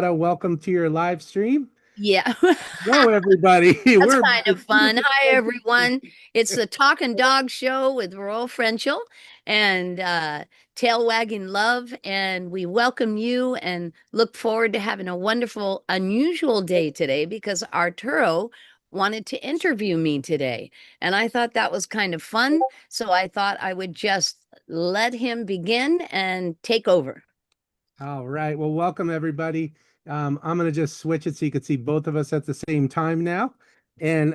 Welcome to your live stream. Yeah, Hello, everybody. that's We're kind of fun. Hi, everyone. It's the Talking Dog Show with Royal Frenchel and Tail Wagging Love. And we welcome you and look forward to having a wonderful, unusual day today because Arturo wanted to interview me today. And I thought that was kind of fun. So I thought I would just let him begin and take over. all right. Well, welcome everybody. I'm gonna just switch it so you can see both of us at the same time now. And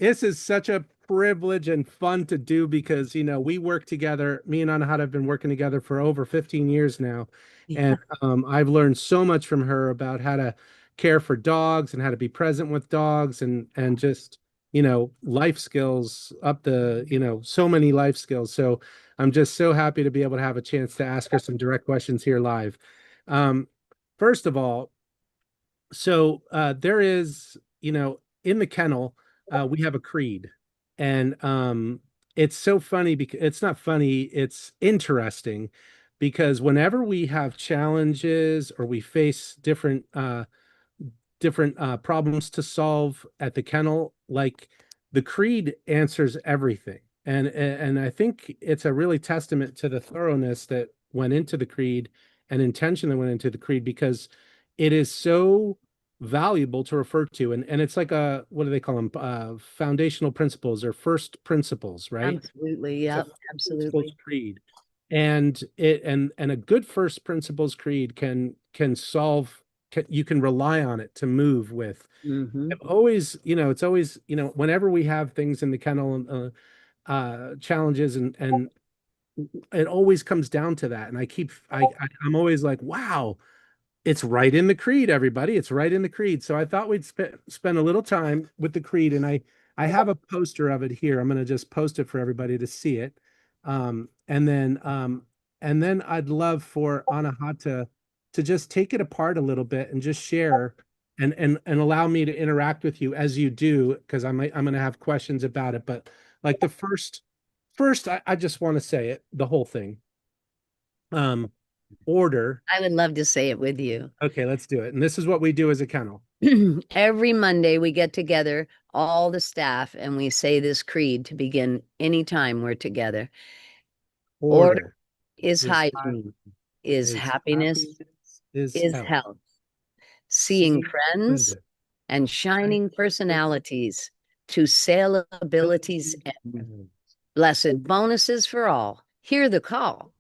this is such a privilege and fun to do because we work together. Me and Anahata have been working together for over 15 years now, and I've learned so much from her about how to care for dogs and how to be present with dogs and just life skills up the so many life skills. So I'm just so happy to be able to have a chance to ask her some direct questions here live. Um, First of all, so there is, in the kennel, we have a creed, and it's so funny because it's not funny, it's interesting because whenever we have challenges or we face different problems to solve at the kennel, like the creed answers everything. And I think it's a really testament to the thoroughness that went into the creed and intention that went into the creed because it is so valuable to refer to. And it's like a, what do they call them? Foundational principles or first principles, right? Absolutely. It's a Yep. first principles Absolutely. creed. And a good first principles creed can solve, you can rely on it to move with. Hmm. I've always, it's always, whenever we have things in the kennel, challenges, and it always comes down to that. And I'm always like, wow, it's right in the creed, everybody. It's right in the creed. So I thought we'd spend a little time with the creed, and I have a poster of it here. I'm going to just post it for everybody to see it. Um, and then um, and then I'd love for Anahata to just take it apart a little bit and just share and allow me to interact with you as you do, because I'm going to have questions about it. But like the first, I just want to say it, the whole thing. Um, Order. I would love to say it with you. Okay, let's do it. And this is what we do as a kennel. Every Monday, we get together, all the staff, and we say this creed to begin anytime we're together. Order Order is is high, hygiene, is is happiness, happiness, is is health. health, seeing See friends further. and Shine shining personalities to sail abilities abilities and and blessed bonuses for all. Hear the call.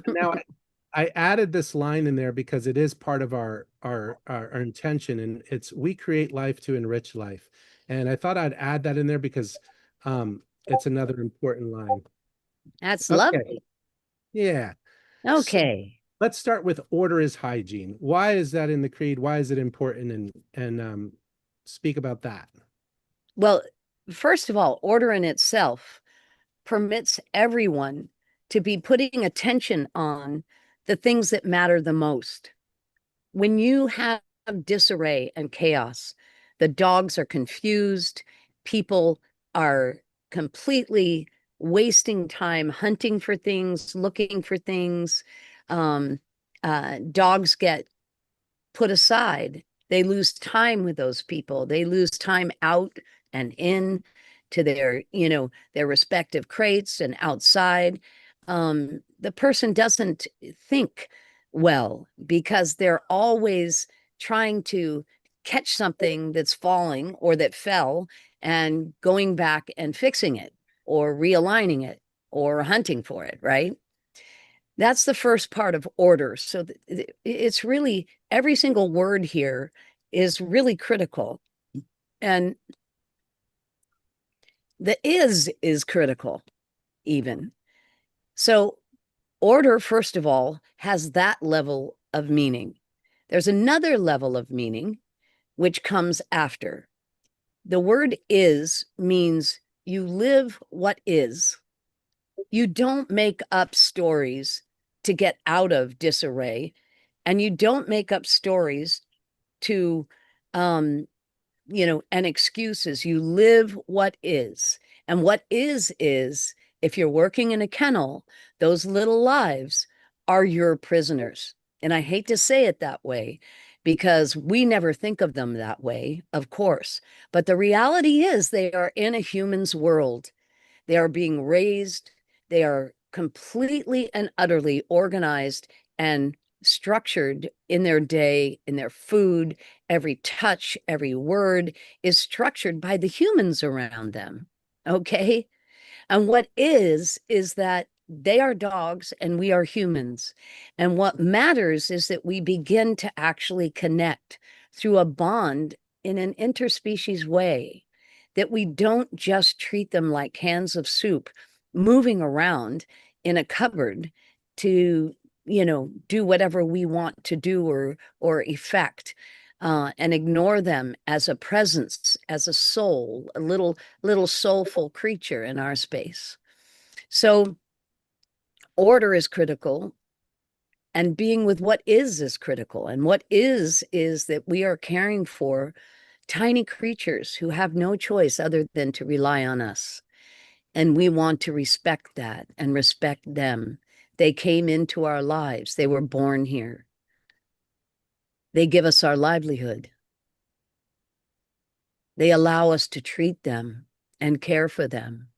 now I added this line in there because it is part of our intention, and it's we create life to enrich life. And I thought I'd add that in there because it's another important line. That's Okay, lovely. yeah. So Okay. let's start with order is hygiene. Why is that in the creed? Why is it important? And speak about that. Well, first of all, order in itself permits everyone to be putting attention on the things that matter the most. When you have disarray and chaos, the dogs are confused, people are completely wasting time hunting for things, looking for things. Um, Dogs get put aside. They lose time with those people. They lose time out and in to their respective crates and outside. The person doesn't think well because they're always trying to catch something that's falling or that fell and going back and fixing it or realigning it or hunting for it, right? That's the first part of order. So it's really every single word here is really critical. And the is critical, even. So, order, first of all, has that level of meaning. There's another level of meaning which comes after. The word is means you live what is. You don't make up stories to get out of disarray, and you don't make up stories to and excuses. You live what is. And what if you're working in a kennel, those little lives are your prisoners. And I hate to say it that way because we never think of them that way, of course. But the reality is they are in a human's world. They are being raised. They are completely and utterly organized and structured in their day, in their food. Every touch, every word is structured by the humans around them. Okay. And what is that they are dogs and we are humans. And what matters is that we begin to actually connect through a bond in an interspecies way, that we don't just treat them like cans of soup moving around in a cupboard to, do whatever we want to do or effect. And ignore them as a presence, as a soul, a little soulful creature in our space. So order is critical, and being with what is critical. And what is that we are caring for tiny creatures who have no choice other than to rely on us. And we want to respect that and respect them. They came into our lives. They were born here. They give us our livelihood. They allow us to treat them and care for them,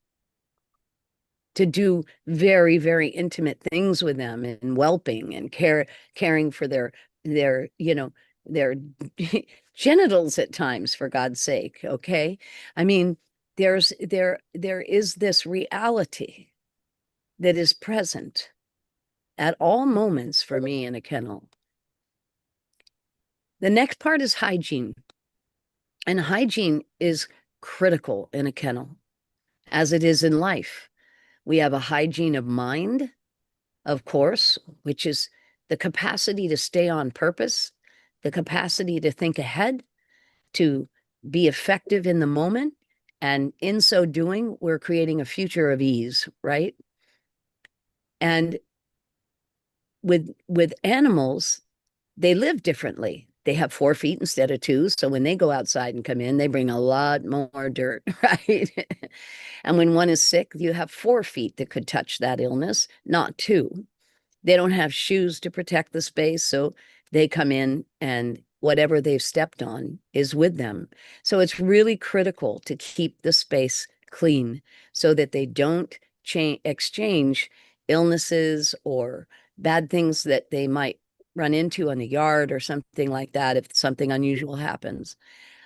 to do very, very intimate things with them and whelping and caring for their genitals at times, for God's sake. Okay. I mean, there is this reality that is present at all moments for me in a kennel. The next part is hygiene. And hygiene is critical in a kennel, as it is in life. We have a hygiene of mind, of course, which is the capacity to stay on purpose, the capacity to think ahead, to be effective in the moment. And in so doing, we're creating a future of ease, right? And with animals, they live differently. They have 4 feet instead of 2. So when they go outside and come in, they bring a lot more dirt, right? And when one is sick, you have 4 feet that could touch that illness, not 2. They don't have shoes to protect the space. So they come in and whatever they've stepped on is with them. So it's really critical to keep the space clean so that they don't exchange illnesses or bad things that they might run into in the yard or something like that if something unusual happens.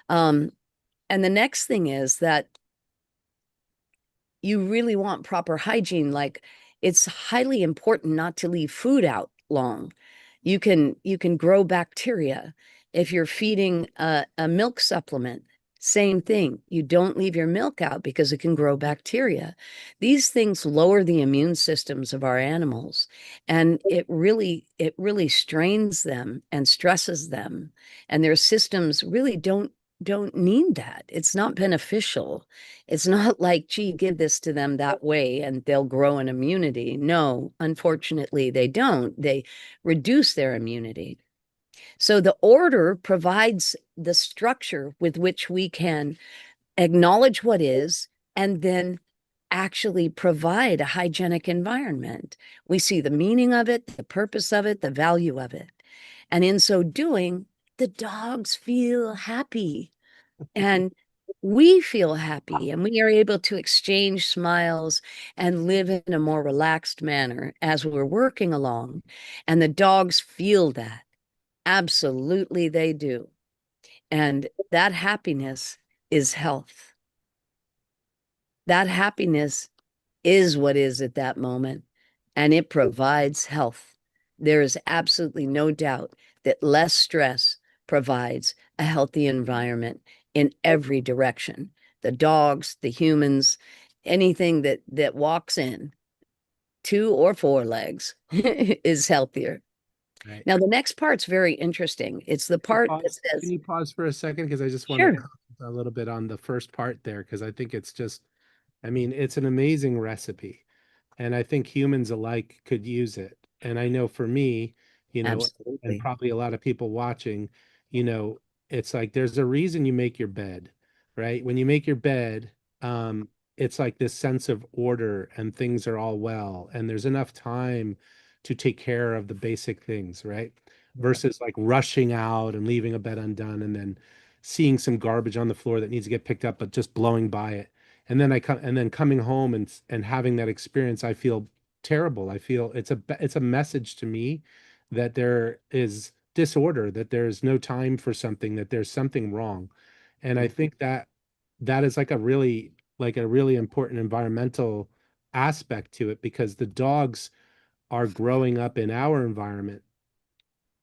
And the next thing is that you really want proper hygiene. Like, it's highly important not to leave food out long. You can grow bacteria. If you're feeding a milk supplement, same thing. You don't leave your milk out because it can grow bacteria. These things lower the immune systems of our animals, and it really strains them and stresses them, and their systems really don't need that. It's not beneficial. It's not like, gee, give this to them that way and they'll grow an immunity. No, unfortunately, they don't. They reduce their immunity. So the order provides the structure with which we can acknowledge what is and then actually provide a hygienic environment. We see the meaning of it, the purpose of it, the value of it. And in so doing, the dogs feel happy and we feel happy and we are able to exchange smiles and live in a more relaxed manner as we're working along. And the dogs feel that. Absolutely, they do. And that happiness is health. That happiness is what is at that moment, and it provides health. There is absolutely no doubt that less stress provides a healthy environment in every direction. The dogs, the humans, anything that walks in 2 or 4 legs is healthier. Right. Now, the next part's very interesting. It's the part that Can says, you pause for a second? Because I just want to sure, comment a little bit on the first part there, because I think it's just, I mean, it's an amazing recipe. And I think humans alike could use it. And I know for me, and absolutely. probably a lot of people watching, you know, it's like there's a reason you make your bed, right? When you make your bed, it's like this sense of order and things are all well, and there's enough time to take care of the basic things, right? versus like rushing out and leaving a bed undone and then seeing some garbage on the floor that needs to get picked up, but just blowing by it. And then coming home and having that experience, I feel terrible. I feel it's a message to me that there is disorder, that there's no time for something, that there's something wrong. And I think that that is like a really important environmental aspect to it, because the dogs are growing up in our environment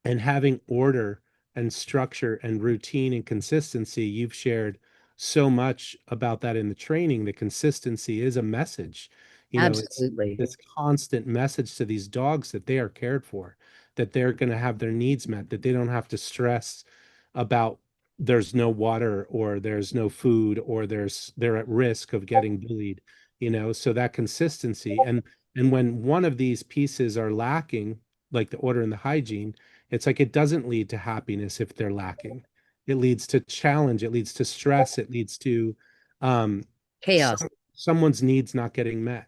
and having order and structure and routine and consistency. You've shared so much about that in the training. The consistency is a message. It's Absolutely. this constant message to these dogs that they are cared for, that they're going to have their needs met, that they don't have to stress about there's no water or there's no food or they're at risk of getting bullied. So that consistency, and when one of these pieces are lacking, like the order and the hygiene, it's like it doesn't lead to happiness if they're lacking. It leads to challenge, it leads to stress, it leads to um, Chaos. someone's needs not getting met.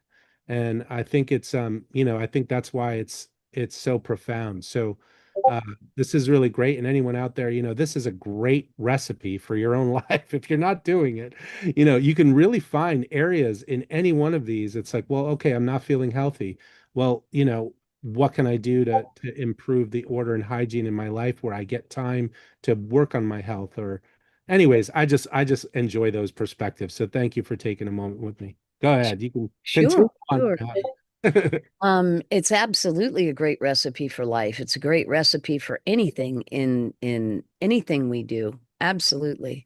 And I think I think that's why it's so profound. So uh, this is really great. And anyone out there, this is a great recipe for your own life. If you're not doing it, you can really find areas in any one of these. It's like, well, okay, I'm not feeling healthy. Well, what can I do to improve the order and hygiene in my life where I get time to work on my health? Or anyways, I just enjoy those perspectives. So thank you for taking a moment with me. Go ahead. You can continue Sure, on. sure. It's absolutely a great recipe for life. It's a great recipe for anything in anything we do. Absolutely.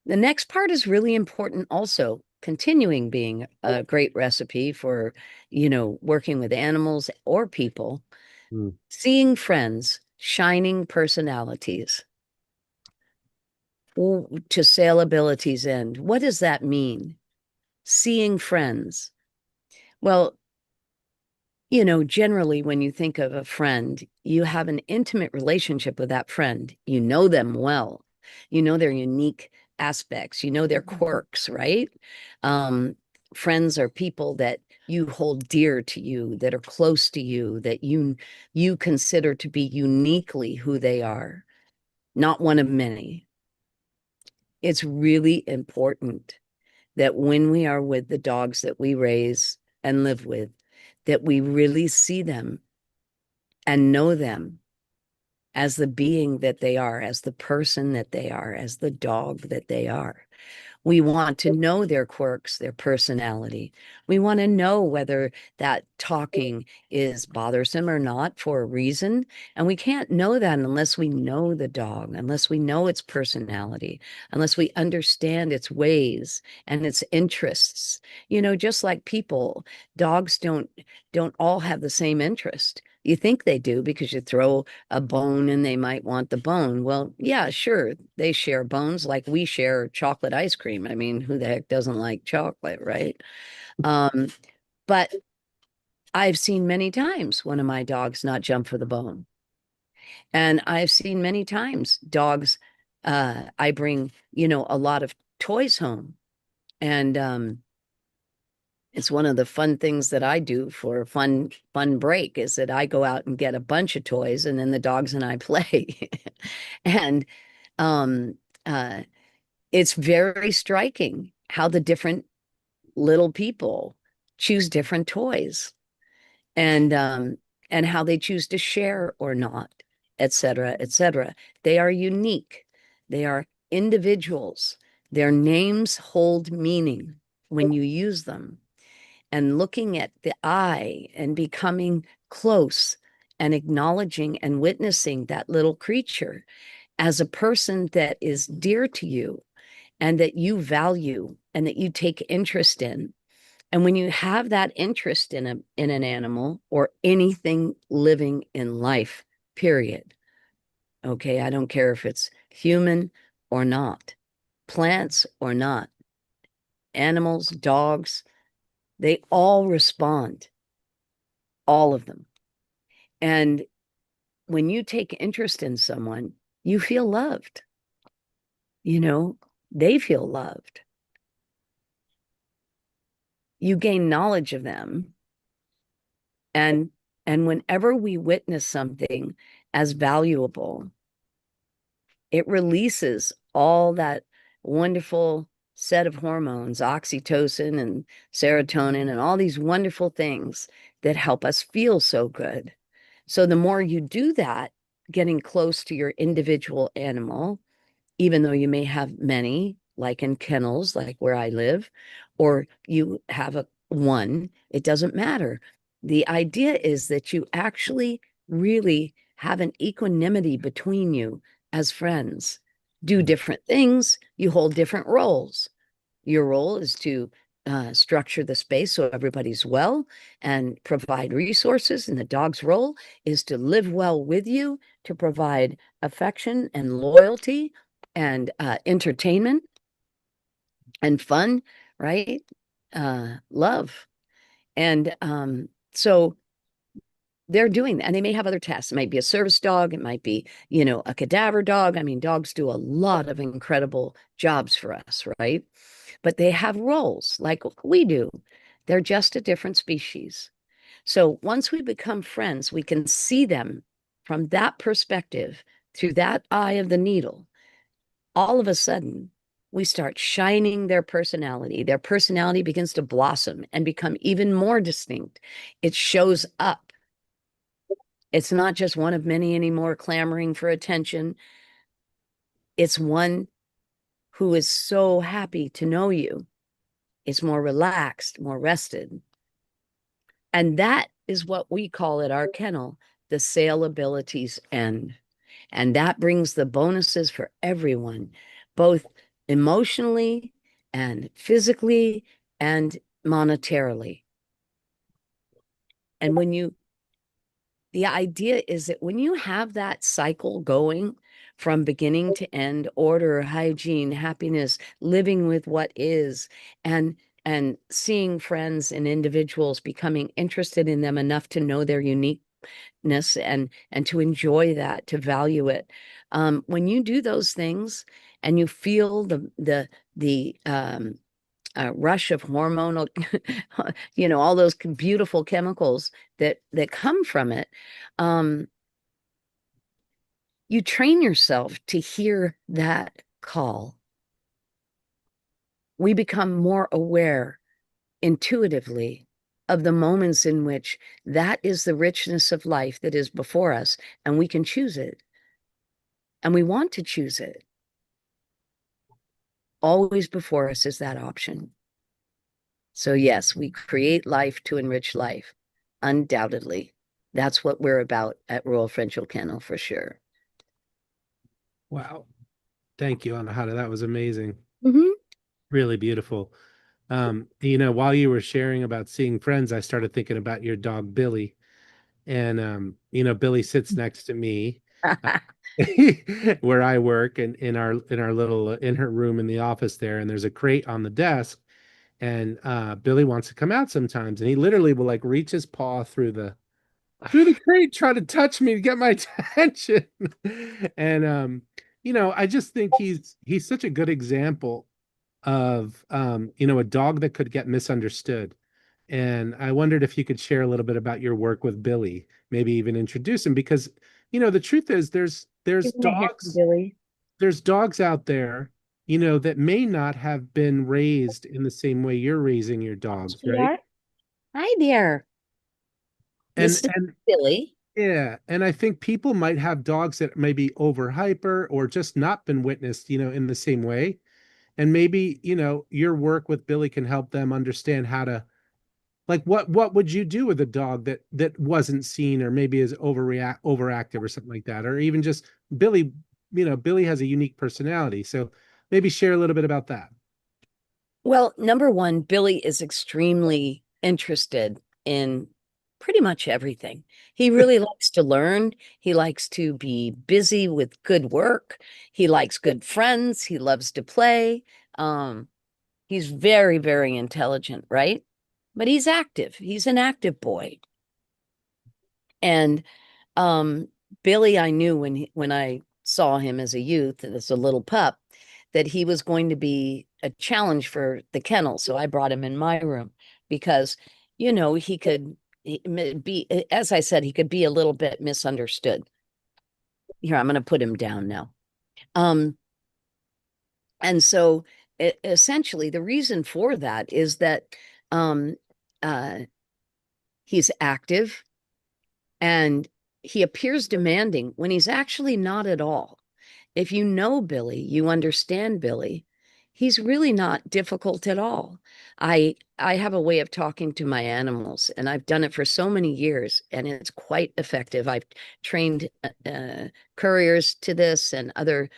The next part is really important also, continuing being a great recipe for, working with animals or people, Mm. seeing friends, shining personalities to saleability's end. What does that mean? Seeing friends. Well, generally, when you think of a friend, you have an intimate relationship with that friend. You know them well. You know their unique aspects. You know their quirks, right? Um, Friends are people that you hold dear to you, that are close to you, that you consider to be uniquely who they are, not one of many. It's really important that when we are with the dogs that we raise and live with, that we really see them and know them as the being that they are, as the person that they are, as the dog that they are. We want to know their quirks, their personality. We want to know whether that talking is bothersome or not for a reason. And we can't know that unless we know the dog, unless we know its personality, unless we understand its ways and its interests. Just like people, dogs don't all have the same interest. You think they do because you throw a bone and they might want the bone. Well, yeah, sure. They share bones like we share chocolate ice cream. I mean, who the heck doesn't like chocolate, right? Um, but I've seen many times one of my dogs not jump for the bone. And I've seen many times dogs, I bring, a lot of toys home. And it's one of the fun things that I do for a fun break is that I go out and get a bunch of toys and then the dogs and I play. And um, uh, it's very striking how the different little people choose different toys and and how they choose to share or not, et cetera, et cetera. They are unique. They are individuals. Their names hold meaning when you use them. And looking at the eye and becoming close and acknowledging and witnessing that little creature as a person that is dear to you and that you value and that you take interest in. And when you have that interest in an animal or anything living in life, period. Okay, I don't care if it's human or not, plants or not, animals, dogs, they all respond, all of them. And when you take interest in someone, you feel loved. You know, they feel loved. You gain knowledge of them. And and whenever we witness something as valuable. It releases all that wonderful set of hormones, oxytocin and serotonin, and all these wonderful things that help us feel so good. So the more you do that, getting close to your individual animal, even though you may have many, like in kennels, like where I live, or you have one, it doesn't matter. The idea is that you actually really have an equanimity between you as friends. Do different things, you hold different roles. Your role is to structure the space so everybody's well and provide resources. And the dog's role is to live well with you, to provide affection and loyalty and entertainment and fun, right? Love. And so they're doing that. And they may have other tasks. It might be a service dog. It might be, a cadaver dog. I mean, dogs do a lot of incredible jobs for us, right? But they have roles like we do. They're just a different species. So once we become friends, we can see them from that perspective through that eye of the needle. All of a sudden, we start shining their personality. Their personality begins to blossom and become even more distinct. It shows up. It's not just one of many anymore clamoring for attention. It's one who is so happy to know you. It's more relaxed, more rested. And that is what we call at our kennel the sale abilities end. And that brings the bonuses for everyone, both emotionally and physically and monetarily. And the idea is that when you have that cycle going from beginning to end, order, hygiene, happiness, living with what is, and seeing friends and individuals becoming interested in them enough to know their uniqueness and to enjoy that, to value it. When you do those things and you feel the rush of hormonal, all those beautiful chemicals that come from it, you train yourself to hear that call. We become more aware intuitively of the moments in which that is the richness of life that is before us, and we can choose it. And we want to choose it. Always before us is that option. So yes, we create life to enrich life, undoubtedly. That's what we're about at Royal Frenchel Kennel for sure. Wow. Thank you, Anahata. That was amazing. Mm-hmm. Really beautiful. While you were sharing about seeing friends, I started thinking about your dog, Billy. And Billy sits next to me where I work and in our little in her room in the office there, and there's a crate on the desk. And Billy wants to come out sometimes, and he literally will like reach his paw through the crate, try to touch me to get my attention. And I just think he's such a good example of a dog that could get misunderstood. And I wondered if you could share a little bit about your work with Billy, maybe even introduce him, because the truth is there's Give him a hand, dogs Billy. there's dogs out there, that may not have been raised in the same way you're raising your dogs, right? Sweetheart. Hi there. And This is and Billy. yeah, and I think people might have dogs that may be over hyper or just not been witnessed, in the same way. And maybe, your work with Billy can help them understand how to, like, what would you do with a dog that wasn't seen or maybe is overactive or something like that, or even just Billy. Billy has a unique personality, so maybe share a little bit about that. Well, number one, Billy is extremely interested in pretty much everything. He really likes to learn. He likes to be busy with good work. He likes good friends. He loves to play. Um, he's very, very intelligent, right? But he's active. He's an active boy. And um, Billy, I knew when I saw him as a youth, as a little pup, that he was going to be a challenge for the kennel. So I brought him in my room because, he could be, as I said, he could be a little bit misunderstood. Here, I'm going to put him down now. Um, and so essentially the reason for that is that um, uh, he's active and he appears demanding when he's actually not at all. If you know Billy, you understand Billy. He's really not difficult at all. I have a way of talking to my animals, and I've done it for so many years, and it's quite effective. I've trained couriers to this and other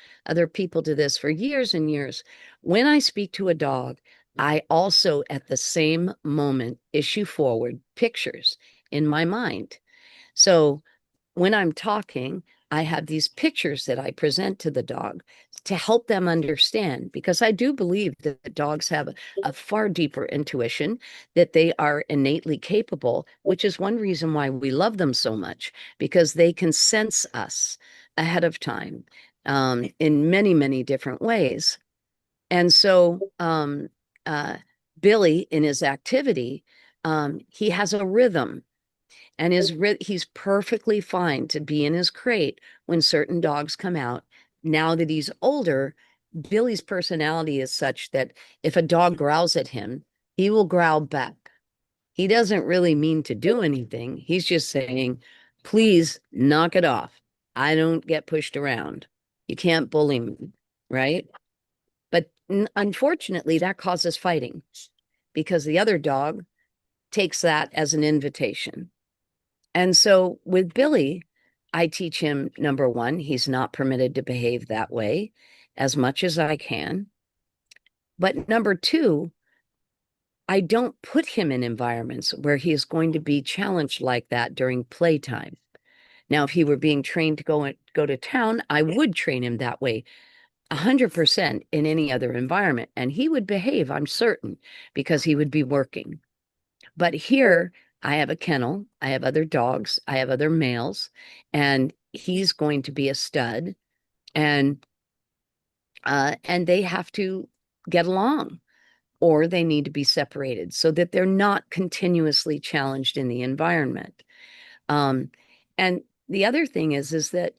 people to this for years and years. When I speak to a dog, I also at the same moment issue forward pictures in my mind. So when I'm talking, I have these pictures that I present to the dog to help them understand, because I do believe that the dogs have a far deeper intuition, that they are innately capable, which is one reason why we love them so much, because they can sense us ahead of time in many, many different ways. And so uh, Billy, in his activity, he has a rhythm and he's perfectly fine to be in his crate when certain dogs come out. Now that he's older, Billy's personality is such that if a dog growls at him, he will growl back. He doesn't really mean to do anything. He's just saying, please knock it off. I don't get pushed around. You can't bully me, right? But unfortunately, that causes fighting because the other dog takes that as an invitation. And so with Billy, I teach him number one, he's not permitted to behave that way as much as I can. But number two, I don't put him in environments where he is going to be challenged like that during playtime. Now, if he were being trained to go to town, I would train him that way 100% in any other environment. And he would behave, I'm certain, because he would be working. But here I have a kennel, I have other dogs, I have other males, and he's going to be a stud, and they have to get along or they need to be separated so that they're not continuously challenged in the environment. Um, and the other thing is that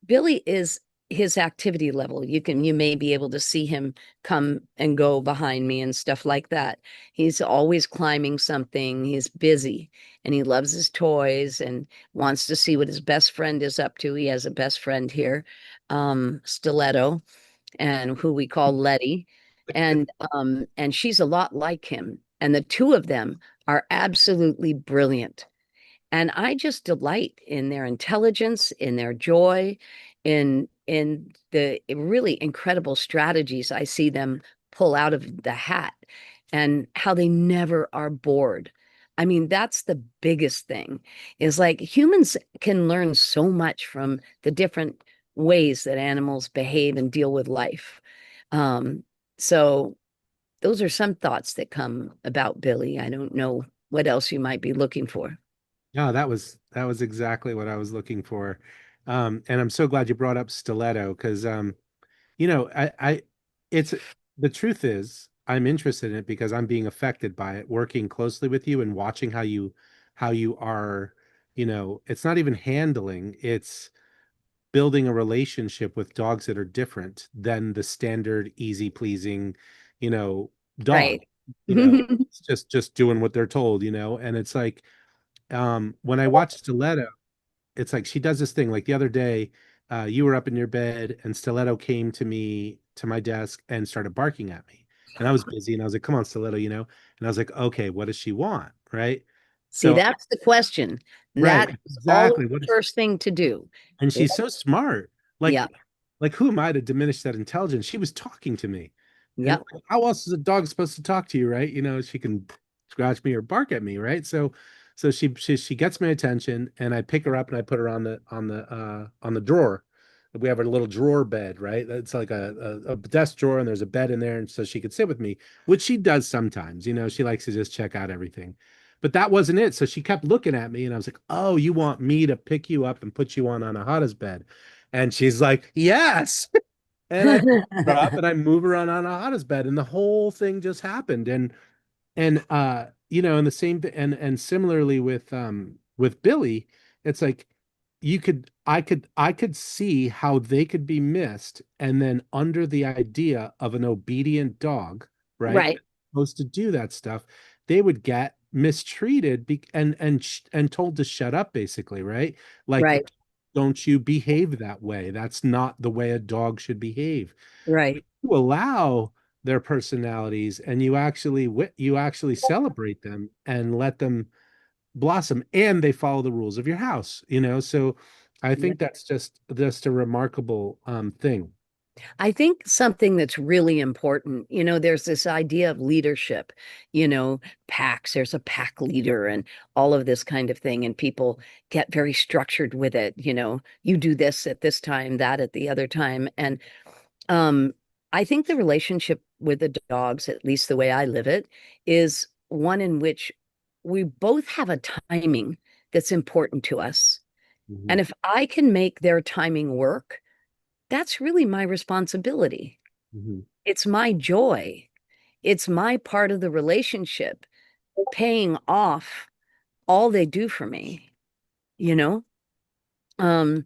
Billy is his activity level. You may be able to see him come and go behind me and stuff like that. He's always climbing something. He's busy and he loves his toys and wants to see what his best friend is up to. He has a best friend here, Stiletto, and who we call Letty. And she's a lot like him. And the two of them are absolutely brilliant. And I just delight in their intelligence, in their joy, in the really incredible strategies I see them pull out of the hat and how they never are bored. I mean, that's the biggest thing is like humans can learn so much from the different ways that animals behave and deal with life. Um, so those are some thoughts that come about Billy. I don't know what else you might be looking for. No, that was exactly what I was looking for. And I'm so glad you brought up stiletto because I it's the truth is I'm interested in it because I'm being affected by it, working closely with you and watching how you are, it's not even handling, it's building a relationship with dogs that are different than the standard easy pleasing, dog. Right. It's just doing what they're told, and it's like when I watch Stiletto, it's like she does this thing. Like the other day, you were up in your bed and Stiletto came to my desk and started barking at me. And I was busy and I was like, come on, Stiletto, And I was like, okay, what does she want? Right. See, So, that's the question. right, That is always exactly. the first thing to do. And Yeah. she's so smart. Yeah. Like who am I to diminish that intelligence? She was talking to me. And Yep. how else is a dog supposed to talk to you, right? She can scratch me or bark at me, right? So she gets my attention and I pick her up and I put her on the drawer. We have a little drawer bed, right? It's like a desk drawer and there's a bed in there, and so she could sit with me, which she does sometimes. She likes to just check out everything. But that wasn't it. So she kept looking at me and I was like, "Oh, you want me to pick you up and put you on Anahata's bed?" And she's like, "Yes." And I pick her up and I move her on Anahata's bed, and the whole thing just happened. And and the same and similarly with Billy, it's like, I could see how they could be missed, and then under the idea of an obedient dog, right, Right, supposed to do that stuff, they would get mistreated and told to shut up, basically, right? Like, right, don't you behave that way? That's not the way a dog should behave. right. You allow their personalities, and you actually celebrate them and let them blossom, and they follow the rules of your house. So I Yeah. think that's just a remarkable thing. I think something that's really important, there's this idea of leadership, packs, there's a pack leader and all of this kind of thing. And people get very structured with it. You do this at this time, that at the other time. And um, I think the relationship with the dogs, at least the way I live it, is one in which we both have a timing that's important to us. Mhm, And if I can make their timing work, that's really my responsibility. mhm, It's my joy. It's my part of the relationship paying off all they do for me, you know? Um,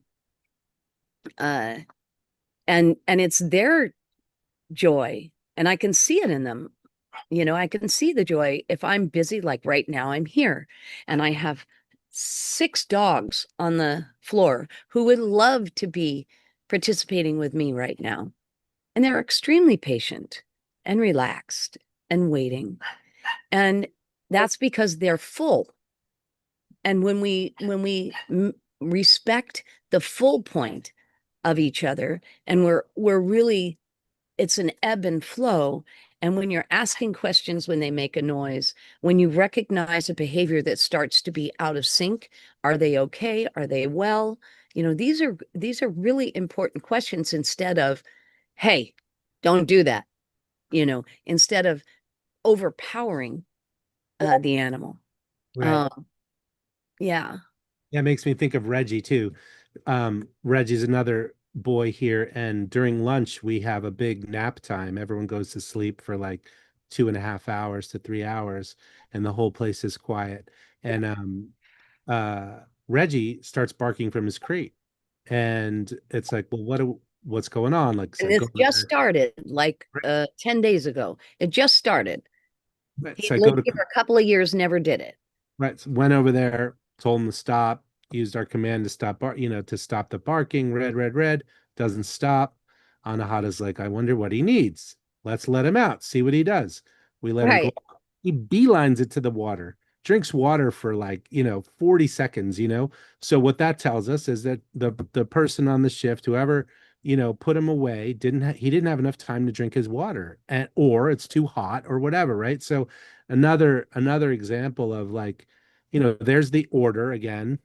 uh, and it's their joy, and I can see it in them. I can see the joy if I'm busy, like right now, I'm here and I have 6 dogs on the floor who would love to be participating with me right now. And they're extremely patient and relaxed and waiting. And that's because they're full. And when we respect the full point of each other, and we're really, it's an ebb and flow. And when you're asking questions when they make a noise, when you recognize a behavior that starts to be out of sync, are they okay? Are they well? These are really important questions, instead of, hey, don't do that, instead of overpowering the animal. right. Um, yeah. Yeah, it makes me think of Reggie too. Reggie's another boy here, and during lunch we have a big nap time. Everyone goes to sleep for like 2.5 hours to 3 hours, and the whole place is quiet. And Reggie starts barking from his crate, and it's like, well, what's going on? Like, so And I go this over just there. started like 10 days ago. It just started. Right, He so I go lived to here a couple of years, never did it. Right. So went over there, told him to stop, used our command to to stop the barking. Red, red, red. Doesn't stop. Anahata's like, I wonder what he needs. Let's let him out, see what he does. We let him go. Right. He beelines it to the water, drinks water for like, 40 seconds. So what that tells us is that the person on the shift, whoever, put him away, he didn't have enough time to drink his water, or it's too hot or whatever, right? So another example of like, there's the order again,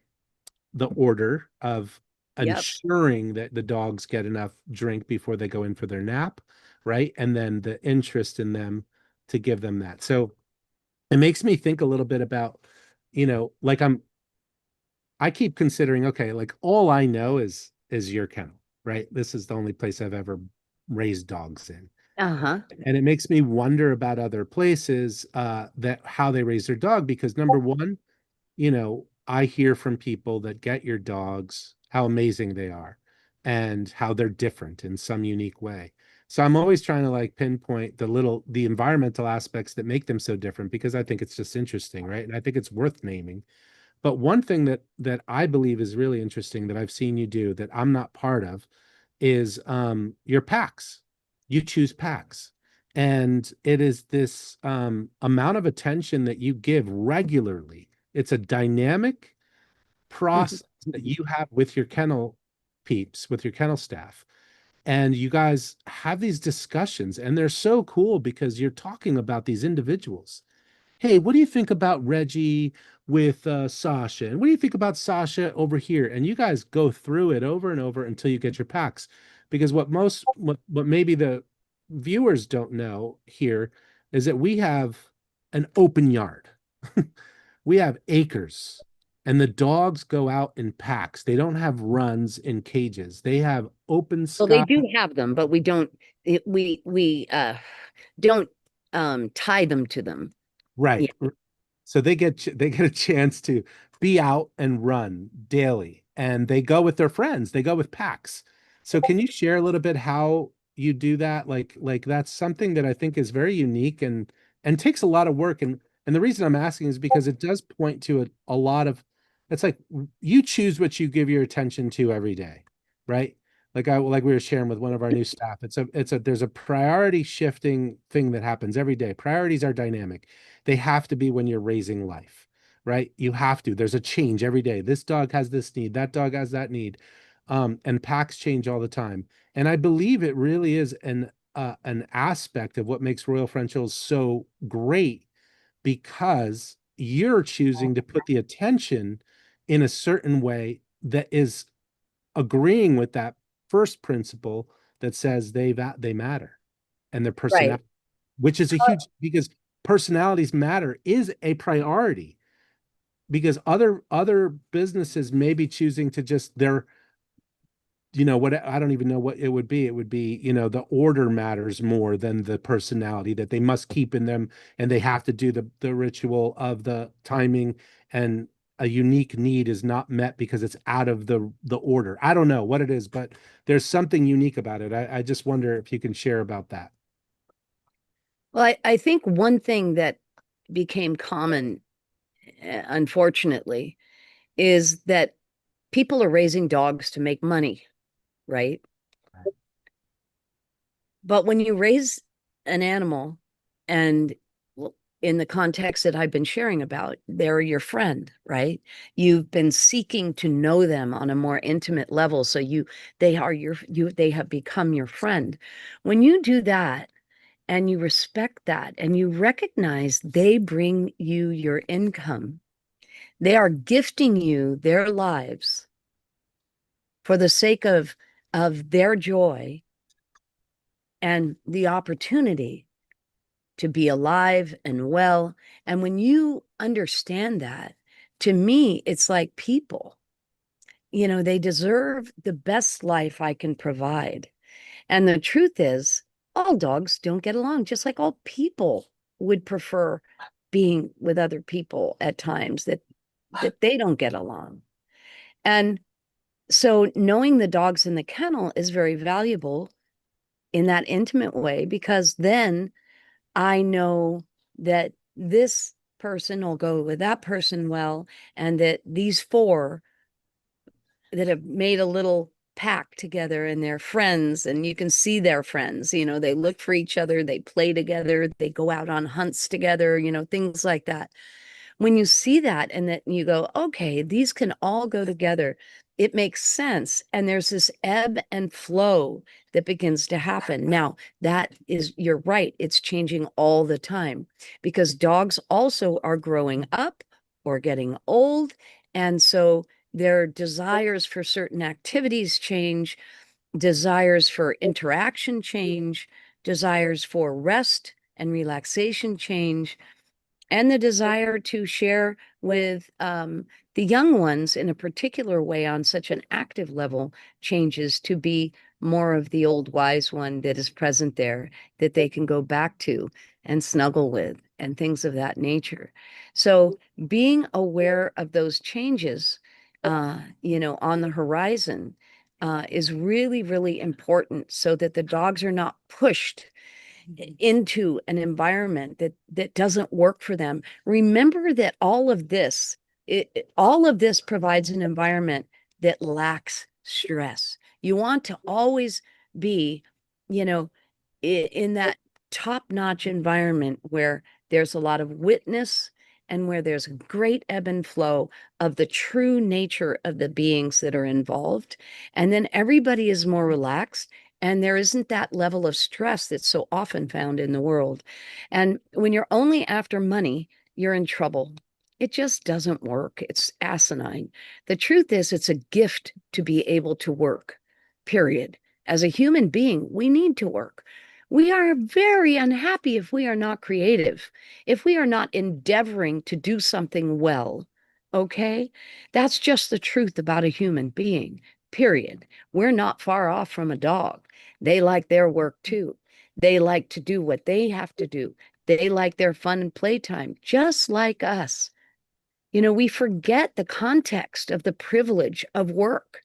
the order of Yep. ensuring that the dogs get enough drink before they go in for their nap, right? And then the interest in them to give them that. So it makes me think a little bit about, like I keep considering, okay, like all I know is your kennel, right? This is the only place I've ever raised dogs in. Uh-huh. And it makes me wonder about other places that how they raise their dog, because number one, I hear from people that get your dogs how amazing they are and how they're different in some unique way. So I'm always trying to like pinpoint the environmental aspects that make them so different, because I think it's just interesting, right? And I think it's worth naming. But one thing that I believe is really interesting that I've seen you do that I'm not part of is your packs. You choose packs. And it is this amount of attention that you give regularly. It's a dynamic process that you have with your kennel peeps, with your kennel staff. And you guys have these discussions, and they're so cool because you're talking about these individuals. Hey, what do you think about Reggie with Sasha? And what do you think about Sasha over here? And you guys go through it over and over until you get your packs. Because what maybe the viewers don't know here is that we have an open yard. We have acres, and the dogs go out in packs. They don't have runs in cages. They have open Well, they sky. do have them, but we don't we don't tie them to them. Yeah. Right. So they get a chance to be out and run daily. and they go with their friends. They go with packs. So can you share a little bit how you do that? Like that's something that I think is very unique and takes a lot of work. And the reason I'm asking is because it does point to a lot of, it's like you choose what you give your attention to every day, right? Like we were sharing with one of our new staff. There's a priority shifting thing that happens every day. Priorities are dynamic. They have to be when you're raising life, right? You have to. There's a change every day. This dog has this need, that dog has that need. And packs change all the time. And I believe it really is an aspect of what makes Royal Frenchels so great, because you're choosing to put the attention in a certain way that is agreeing with that first principle that says they matter, and their Right. personality, which is a huge, because personalities matter is a priority, because other businesses may be choosing to just their, what, I don't even know what it would be. It would be, the order matters more than the personality that they must keep in them, and they have to do the ritual of the timing, and a unique need is not met because it's out of the order. I don't know what it is, but there's something unique about it. I just wonder if you can share about that. Well, I think one thing that became common, unfortunately, is that people are raising dogs to make money, right? But when you raise an animal, and in the context that I've been sharing about, they're your friend, right? You've been seeking to know them on a more intimate level. So they have become your friend. When you do that and you respect that and you recognize they bring you your income, they are gifting you their lives for the sake of their joy and the opportunity to be alive and well. And when you understand that, to me, it's like people, they deserve the best life I can provide. And the truth is, all dogs don't get along, just like all people would prefer being with other people at times that they don't get along. And so knowing the dogs in the kennel is very valuable in that intimate way, because then I know that this person will go with that person well, and that these four that have made a little pack together and they're friends, and you can see they're friends. They look for each other, they play together, they go out on hunts together, things like that. When you see that and that you go, okay, these can all go together, it makes sense. And there's this ebb and flow that begins to happen. Now, you're right, it's changing all the time, because dogs also are growing up or getting old. And so their desires for certain activities change, desires for interaction change, desires for rest and relaxation change, and the desire to share with the young ones in a particular way on such an active level changes to be more of the old wise one that is present there, that they can go back to and snuggle with, and things of that nature. So being aware of those changes, on the horizon, is really, really important, so that the dogs are not pushed into an environment that doesn't work for them. Remember that all of this provides an environment that lacks stress. You want to always be, you know, in that top-notch environment where there's a lot of witness, and where there's a great ebb and flow of the true nature of the beings that are involved. And then everybody is more relaxed, and there isn't that level of stress that's so often found in the world. And when you're only after money, you're in trouble. It just doesn't work. It's asinine. The truth is, it's a gift to be able to work, period. As a human being, we need to work. We are very unhappy if we are not creative, if we are not endeavoring to do something well. Okay? That's just the truth about a human being, period. We're not far off from a dog. They like their work too. They like to do what they have to do. They like their fun and playtime, just like us. We forget the context of the privilege of work.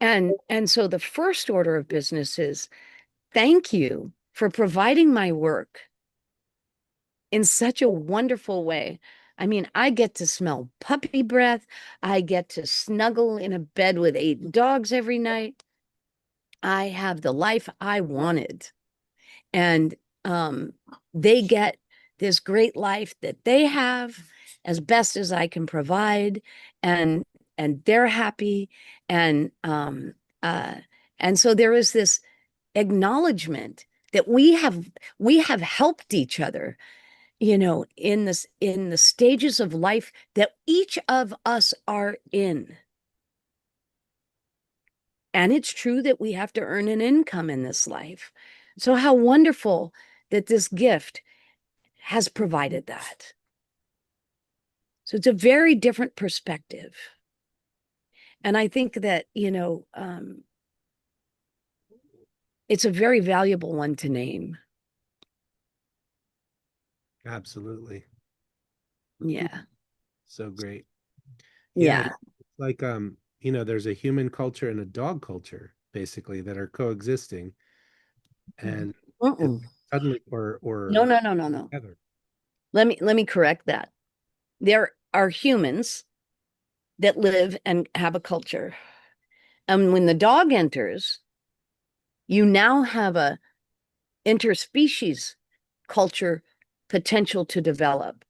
And so the first order of business is thank you for providing my work in such a wonderful way. I mean, I get to smell puppy breath. I get to snuggle in a bed with 8 dogs every night. I have the life I wanted. And they get this great life that they have as best as I can provide, and they're happy, and uh, so there is this acknowledgement that we have helped each other, in the stages of life that each of us are in. And it's true that we have to earn an income in this life. So how wonderful that this gift has provided that. So it's a very different perspective. And I think that, it's a very valuable one to name. Absolutely. Yeah. So great. Yeah. It's like there's a human culture and a dog culture basically that are coexisting, and Mm-mm. suddenly No, or no, no, no, no. together. Let me correct that. There are humans that live and have a culture. And when the dog enters, you now have a interspecies culture potential to develop.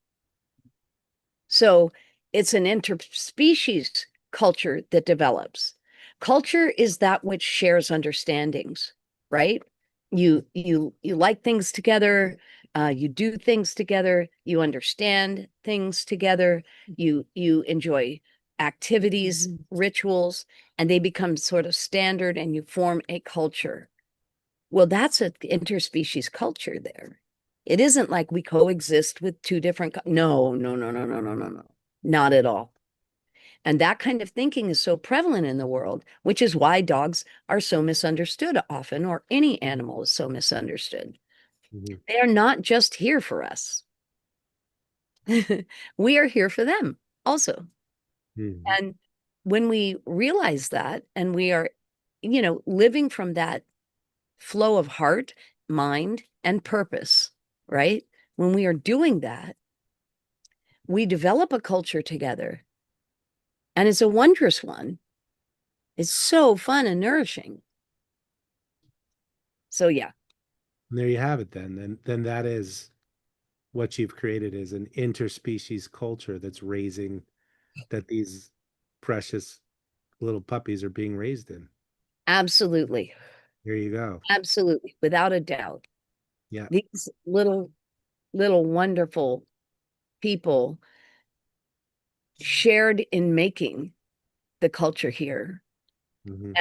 So it's an interspecies culture that develops. Culture is that which shares understandings, right? You like things together, you do things together, you understand things together, you enjoy activities, rituals, and they become sort of standard, and you form a culture. Well, that's an interspecies culture there. It isn't like we coexist with two different. No, no, no, no, no, no, no, no, not at all. And that kind of thinking is so prevalent in the world, which is why dogs are so misunderstood often, or any animal is so misunderstood. Mhm. They are not just here for us. We are here for them also. Mhm. And when we realize that, and we are, living from that flow of heart, mind, and purpose, right? When we are doing that, we develop a culture together, and it's a wondrous one. It's so fun and nourishing. So, yeah, And there you have it then. Then that is what you've created, is an interspecies culture that's raising, that these precious little puppies are being raised in. absolutely. Here you go. Absolutely. Without a doubt. Yeah. These little wonderful people shared in making the culture here. Mhm.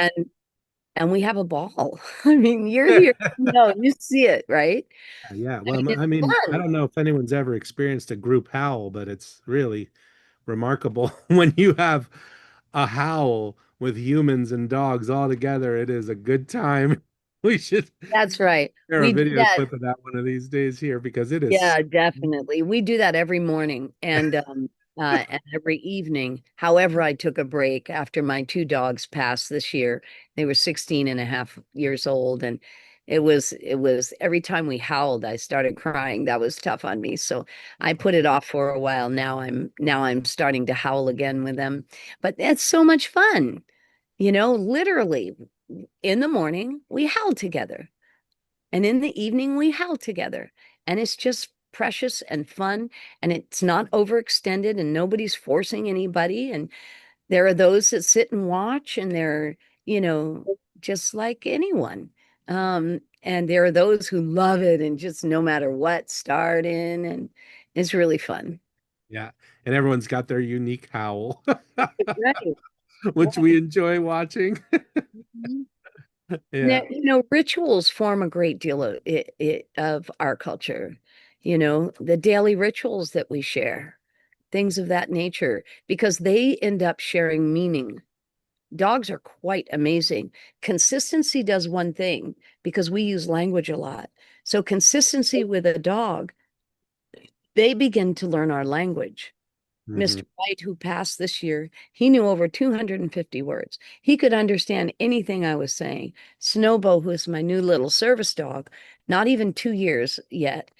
And we have a ball. I mean, you're here, you see it, right? Yeah. I mean, Well, it's I mean, I fun. don't know if anyone's ever experienced a group howl, but it's really remarkable when you have a howl with humans and dogs all together. It is a good time. We should That's right. share a We do video that. clip of that one of these days here, because it is. Yeah, definitely. We do that every morning, and every evening. However, I took a break after my 2 dogs passed this year. They were 16 and a half years old, and it was every time we howled, I started crying. That was tough on me. So I put it off for a while. Now I'm starting to howl again with them. But it's so much fun. Literally in the morning, we howl together. And in the evening, we howl together. And it's just precious and fun. And it's not overextended, and nobody's forcing anybody. And there are those that sit and watch, and they're, just like anyone. And there are those who love it and just no matter what, start in. And it's really fun. Yeah. And everyone's got their unique howl, Right. which we enjoy watching. Mhm. Yeah. Now, rituals form a great deal of our culture. The daily rituals that we share, things of that nature, because they end up sharing meaning. Dogs are quite amazing. Consistency does one thing, because we use language a lot. So consistency with a dog, they begin to learn our language. Mr. White, who passed this year, he knew over 250 words. He could understand anything I was saying. Snowbo, who is my new little service dog, not even 2 years yet,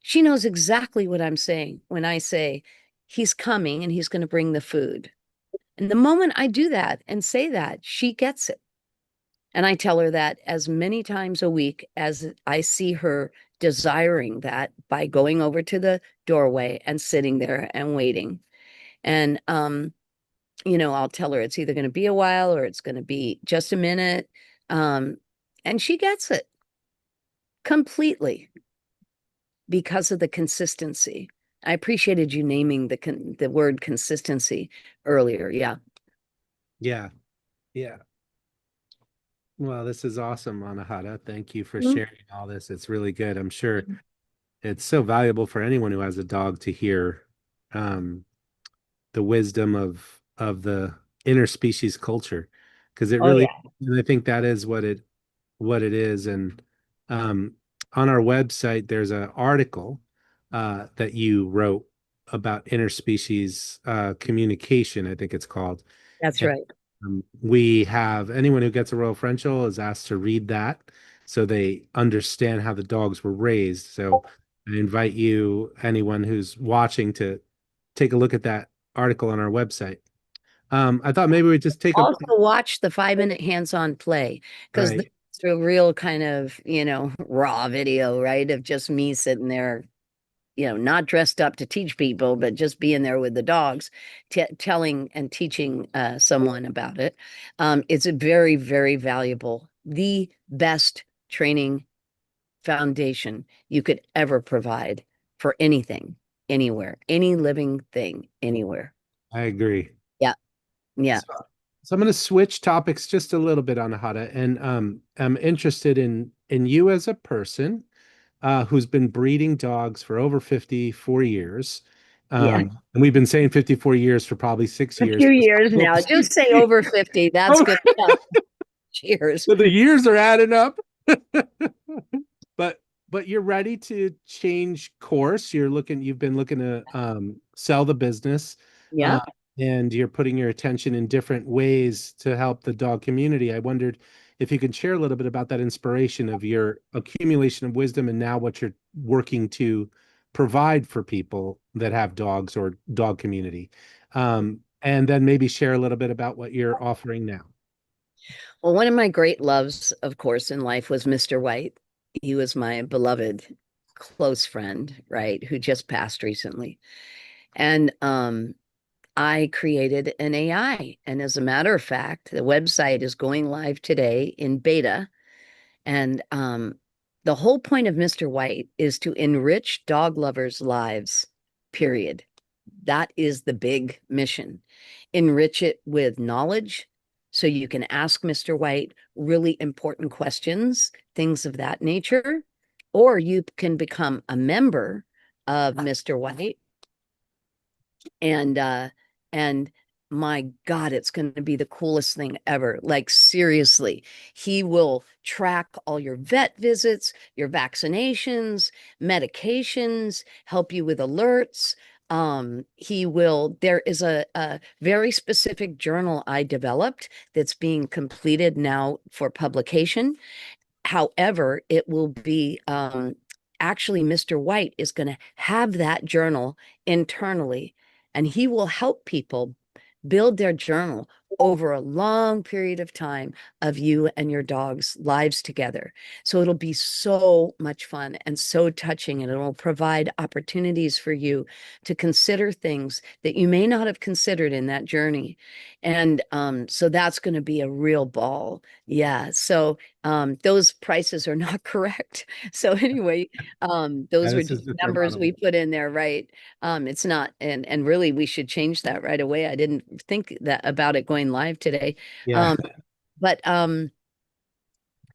she knows exactly what I'm saying when I say he's coming and he's going to bring the food. And the moment I do that and say that, she gets it. And I tell her that as many times a week as I see her desiring that by going over to the doorway and sitting there and waiting. And, I'll tell her it's either going to be a while or it's going to be just a minute. Um, and she gets it completely because of the consistency. I appreciated you naming the word consistency earlier. Yeah. Yeah. Yeah. Well, this is awesome, Anahata. Thank you for Mhm. sharing all this. It's really good. I'm sure it's so valuable for anyone who has a dog to hear um, the wisdom of the interspecies culture, because it Oh, really, yeah. and I think that is what it is. And um, on our website, there's an article that you wrote about interspecies communication, I think it's called. That's right. We have anyone who gets a Royal Frenchel is asked to read that so they understand how the dogs were raised. So I invite you, anyone who's watching, to take a look at that article on our website. I thought maybe we'd just take a Also watch the 5-minute hands-on play because right. it's a real kind of, raw video, right? Of just me sitting there, not dressed up to teach people, but just being there with the dogs, telling and teaching someone about it. It's a very, very valuable, the best training foundation you could ever provide for anything, anywhere, any living thing, anywhere. I agree. Yeah. Yeah. So, so I'm going to switch topics just a little bit on Hada, and I'm interested in you as a person who's been breeding dogs for over 54 years. Yeah. And we've been saying 54 years for probably 6 A years. few years now. Just say over 50. That's Oh, good enough. Cheers. so the years are adding up. but but you're ready to change course. You've been looking to sell the business, uh, Yeah. and you're putting your attention in different ways to help the dog community. I wondered if you could share a little bit about that inspiration of your accumulation of wisdom and now what you're working to provide for people that have dogs or dog community. And then maybe share a little bit about what you're offering now. Well, one of my great loves, of course, in life was Mr. White. He was my beloved close friend, right, who just passed recently. And I created an AI. And as a matter of fact, the website is going live today in beta. And the whole point of Mr. White is to enrich dog lovers' lives, period. That is the big mission. Enrich it with knowledge so you can ask Mr. White really important questions, things of that nature, or you can become a member of Mr. White and my God, it's going to be the coolest thing ever. Like, seriously, he will track all your vet visits, your vaccinations, medications, help you with alerts. There is a very specific journal I developed that's being completed now for publication. However, it will be actually Mr. White is going to have that journal internally, and he will help people build their journal over a long period of time of you and your dog's lives together. So it'll be so much fun and so touching, and it'll provide opportunities for you to consider things that you may not have considered in that journey. And so that's going to be a real ball. Yeah. So those prices are not correct. So anyway, Yeah, those were this is just the numbers we model. put in there, right? It's not, and really we should change that right away. I didn't think that about it going live today. Yeah, Um, but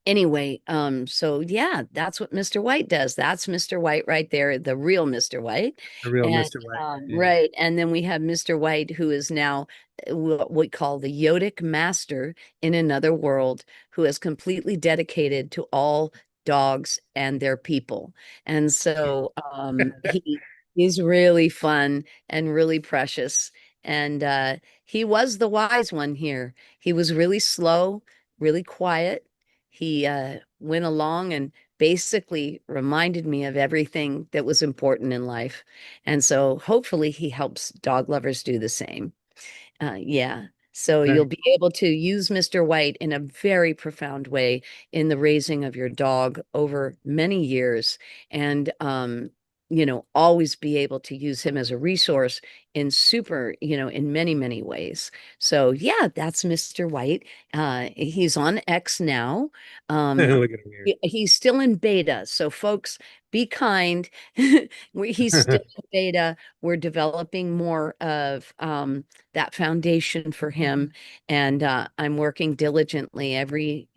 anyway, so yeah, that's what Mr. White does. That's Mr. White right there, the real Mr. White. the real And Mr. White. Yeah. right, and then we have Mr. White, who is now what we call the Yodic master in another world, who is completely dedicated to all dogs and their people. And so He's really fun and really precious. And he was the wise one here. He was really slow, really quiet. He went along and basically reminded me of everything that was important in life. And so hopefully he helps dog lovers do the same. Yeah. So you'll Very be able to use Mr. White in a very profound way in the raising of your dog over many years. And, always be able to use him as a resource in in many, many ways. So yeah, that's Mr. White. He's on X now. Um, Look at him here. he's still in beta. So folks, be kind. He's still in beta. We're developing more of that foundation for him, and I'm working diligently every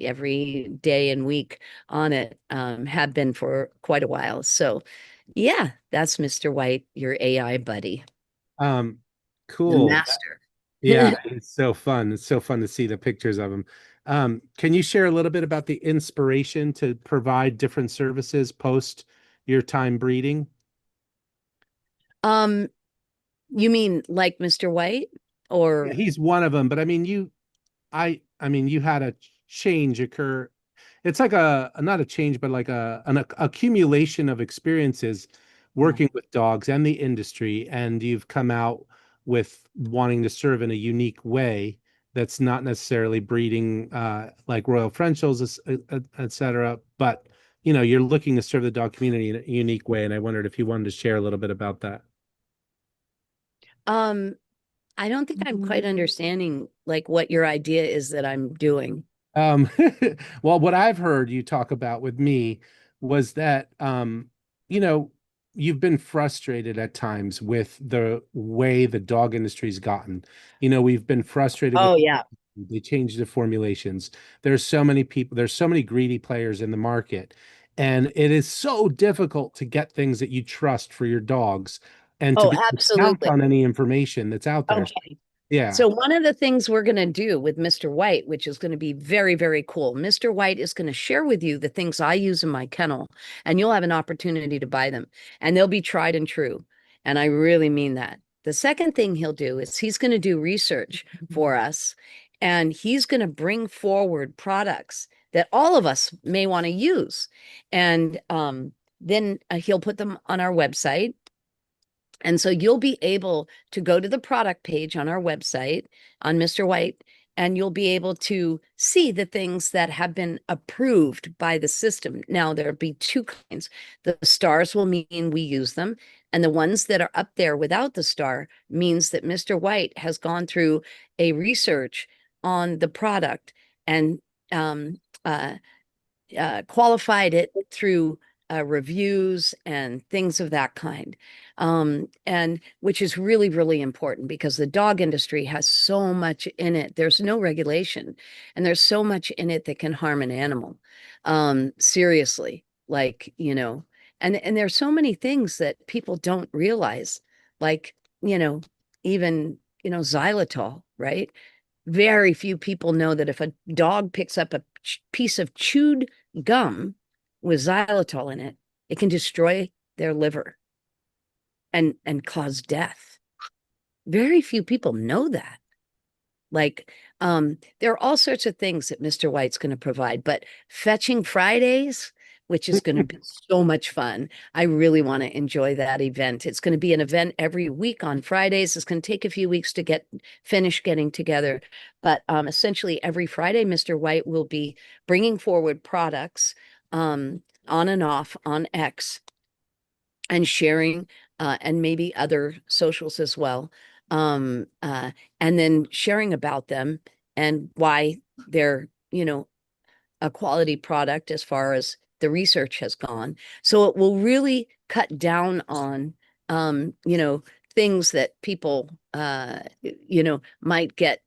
day and week on it. Have been for quite a while. So, yeah, that's Mr. White, your AI buddy, Um, the cool. master. Yeah, it's so fun. It's so fun to see the pictures of him. Can you share a little bit about the inspiration to provide different services post your time breeding? Um, you mean like Mr. White, Yeah, or he's one of them, but I mean, I mean, you had a change occur. It's like not a change, but like an accumulation of experiences yeah. working with dogs and the industry, and you've come out with wanting to serve in a unique way that's not necessarily breeding like Royal Frenchels, et cetera, but you're looking to serve the dog community in a unique way, and I wondered if you wanted to share a little bit about that. Um, I don't think I'm quite understanding like what your idea is that I'm doing. Um, well, what I've heard you talk about with me was that, you know, you've been frustrated at times with the way the dog industry's gotten. We've been frustrated with Oh yeah. they changed the formulations. There's so many people, there's so many greedy players in the market, and it is so difficult to get things that you trust for your dogs and to Oh, be able to count absolutely. on any information that's out there. Okay. Yeah. So one of the things we're going to do with Mr. White, which is going to be very, very cool, Mr. White is going to share with you the things I use in my kennel, and you'll have an opportunity to buy them, and they'll be tried and true. And I really mean that. The second thing he'll do is he's going to do research for us, and he's going to bring forward products that all of us may want to use. And then he'll put them on our website, and so you'll be able to go to the product page on our website on Mr. White, and you'll be able to see the things that have been approved by the system. Now, there'll be two kinds. The stars will mean we use them, and the ones that are up there without the star means that Mr. White has gone through a research on the product and um, uh, qualified it through reviews and things of that kind. And which is really, really important because the dog industry has so much in it. There's no regulation, and there's so much in it that can harm an animal. Seriously, and there's so many things that people don't realize, like, you know, even, xylitol, right? Very few people know that if a dog picks up a piece of chewed gum with xylitol in it, it can destroy their liver and cause death. Very few people know that. Like, there are all sorts of things that Mr. White's going to provide, but Fetching Fridays, which is going to be so much fun. I really want to enjoy that event. It's going to be an event every week on Fridays. It's going to take a few weeks to finish getting together, but essentially every Friday, Mr. White will be bringing forward products on and off on X and sharing, and maybe other socials as well, um, uh, and then sharing about them and why they're, a quality product as far as the research has gone. So it will really cut down on, things that people, might get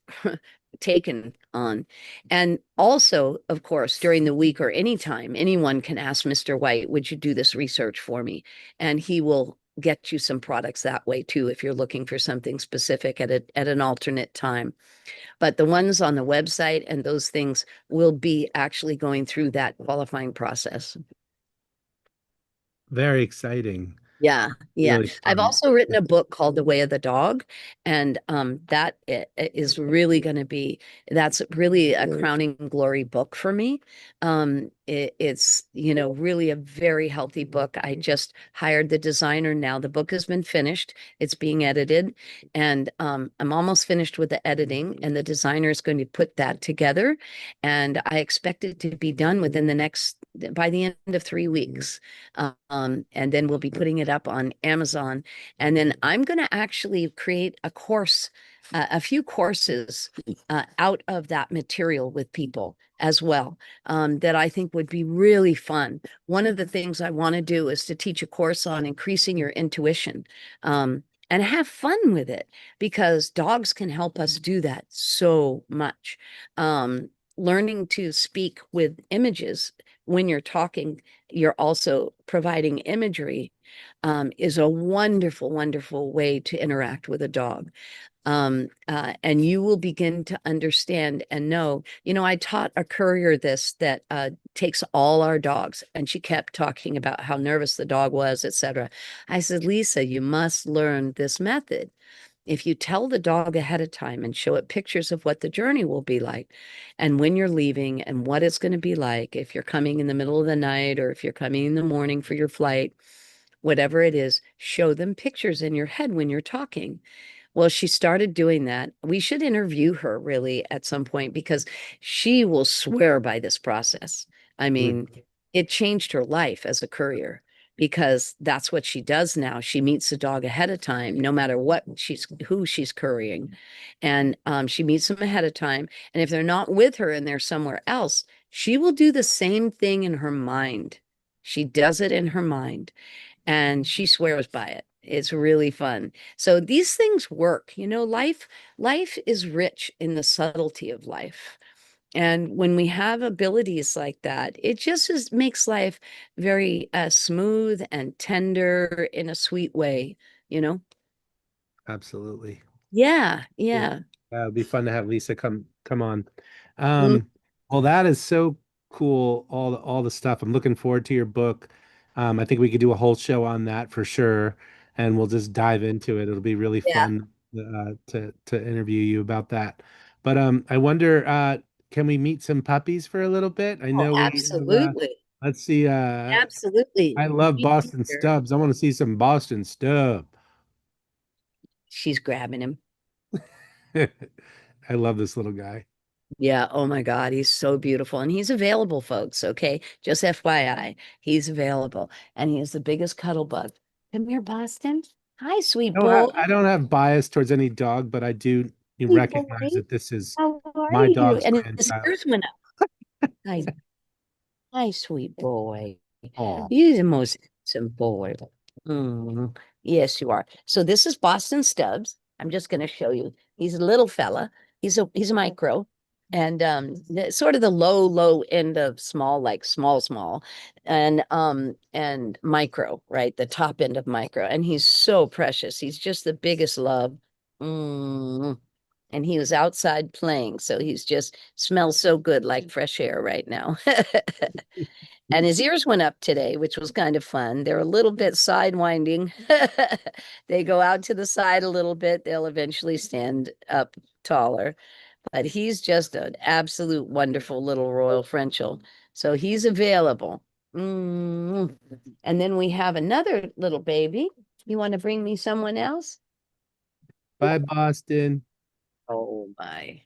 taken on. And also, of course, during the week or anytime, anyone can ask Mr. White, would you do this research for me? And he will get you some products that way too, if you're looking for something specific at an alternate time. But the ones on the website and those things will be actually going through that qualifying process. Very exciting. Yeah, yeah. Really I've fun. also written a book called The Way of the Dog, and is really going to be that's really a crowning glory book for me. It's really a very healthy book. I just hired the designer now. The book has been finished. It's being edited, and I'm almost finished with the editing, and the designer is going to put that together, and I expect it to be done within by the end of 3 weeks. And then we'll be putting it up on Amazon. And then I'm going to actually create a course, a few courses out of that material with people as well, that I think would be really fun. One of the things I want to do is to teach a course on increasing your intuition. And have fun with it, because dogs can help us do that so much. Learning to speak with images when you're talking, you're also providing imagery, is a wonderful, wonderful way to interact with a dog. And you will begin to understand and know. I taught a courier this that takes all our dogs, and she kept talking about how nervous the dog was, etc. I said, Lisa, you must learn this method. If you tell the dog ahead of time and show it pictures of what the journey will be like and when you're leaving and what it's going to be like, if you're coming in the middle of the night or if you're coming in the morning for your flight, whatever it is, show them pictures in your head when you're talking. Well, she started doing that. We should interview her really at some point, because she will swear by this process. I mean, it changed her life as a courier, because that's what she does now. She meets the dog ahead of time, no matter who she's currying. And she meets them ahead of time. And if they're not with her and they're somewhere else, she will do the same thing in her mind. She does it in her mind, and she swears by it. It's really fun. So these things work. Life is rich in the subtlety of life. And when we have abilities like that, it just makes life very smooth and tender in a sweet way, you know? Absolutely. Yeah, Yeah. yeah. It'd be fun to have Lisa come on. Mm, Well, that is so cool. All the stuff. I'm looking forward to your book. I think we could do a whole show on that for sure, and we'll just dive into it. It'll be really yeah. fun to interview you about that. But I wonder, can we meet some puppies for a little bit? I Oh, know we have, absolutely. let's see, Absolutely. I love Be Boston here. Stubbs. I want to see some Boston Stubb. She's grabbing him. I love this little guy. Yeah. Oh my God. He's so beautiful. And he's available, folks. Okay. Just FYI, he's available. And he is the biggest cuddle bug. Come here, Boston. Hi, sweet boy. I don't have bias towards any dog, but I do Sweet recognize boy. that this is How are my you? dog's And his grandchild. ears went up. Hi, hi, sweet boy. Oh, You're the most handsome boy. Mm, yes, you are. So this is Boston Stubbs. I'm just going to show you. He's a little fella. He's a micro, and sort of the low end of small, like small, and micro, right? The top end of micro. And he's so precious. He's just the biggest love. Mm. And he was outside playing, so he's just smells so good, like fresh air right now. And his ears went up today, which was kind of fun. They're a little bit sidewinding. They go out to the side a little bit. They'll eventually stand up taller. But he's just an absolute wonderful little Royal Frenchel. So he's available. Mm. And then we have another little baby. You want to bring me someone else? bye, Boston. Oh my.